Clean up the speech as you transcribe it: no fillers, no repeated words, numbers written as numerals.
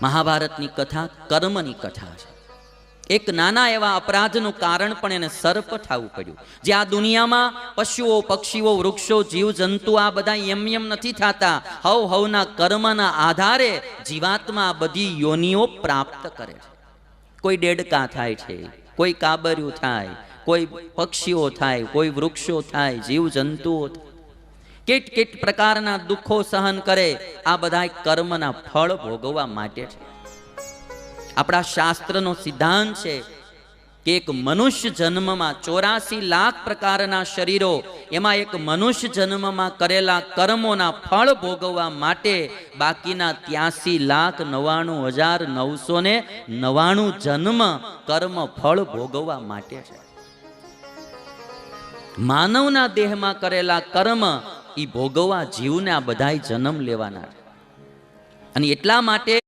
મહાભારતની કથા કર્મની કથા છે. એક નાના એવા અપરાધનું કારણ પણ એને સર્પ થવું પડ્યું. જે આ દુનિયામાં પશુઓ, પક્ષીઓ, વૃક્ષો, જીવજંતુ આ બધા એમ નથી થતા. હવના કર્મના આધારે જીવાત્મા આ બધી યોનિઓ પ્રાપ્ત કરે છે. કોઈ દેડકા થાય છે, કોઈ કાબર્યું થાય, કોઈ પક્ષીઓ થાય, કોઈ વૃક્ષો થાય, જીવજંતુઓ થાય. કેટ પ્રકારના દુઃખો સહન કરે. આ બધા કર્મના ફળ ભોગવવા માટે છે. આપણા શાસ્ત્રનો સિદ્ધાંત છે કે એક મનુષ્ય જન્મમાં 84 લાખ પ્રકારના શરીરો, એમાં એક મનુષ્ય જન્મમાં કરેલા કર્મોના ફળ ભોગવવા માટે બાકીના 83,99,999 જન્મ કર્મ ફળ ભોગવવા માટે છે. માનવના દેહમાં કરેલા કર્મ એ ભોગવવા જીવને આ બધાય જન્મ લેવાના છે. અને એટલા માટે